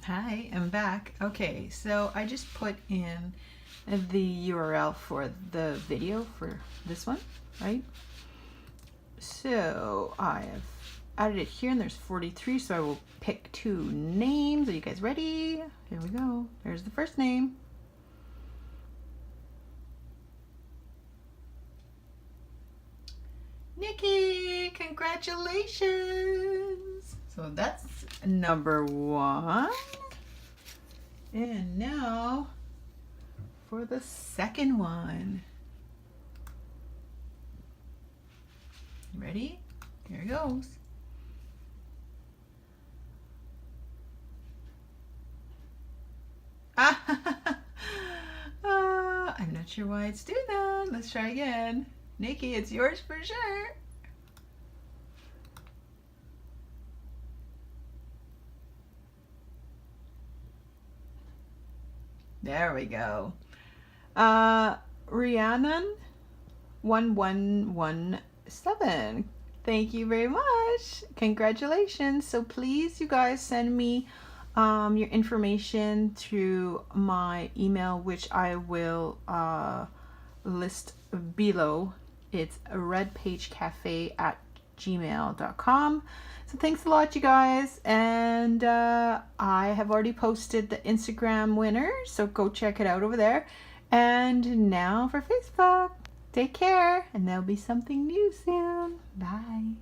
Hi, I'm back. Okay, so I just put in the URL for the video for this one, right? So I have added it here and there's 43, so I will pick 2 names. Are you guys ready? Here we go. There's the first name. Nikki, congratulations. So that's number 1. And now for the second one. Ready? Here it goes. I'm not sure why it's doing that. Let's try again. Nikki, it's yours for sure. There we go. Rhiannon 1117. Thank you very much. Congratulations. So please, you guys, send me your information through my email, which I will list below. It's redpagecafe@gmail.com. So thanks a lot, you guys. And I have already posted the Instagram winner, so go check it out over there. And now for Facebook. Take care, and there'll be something new soon. Bye.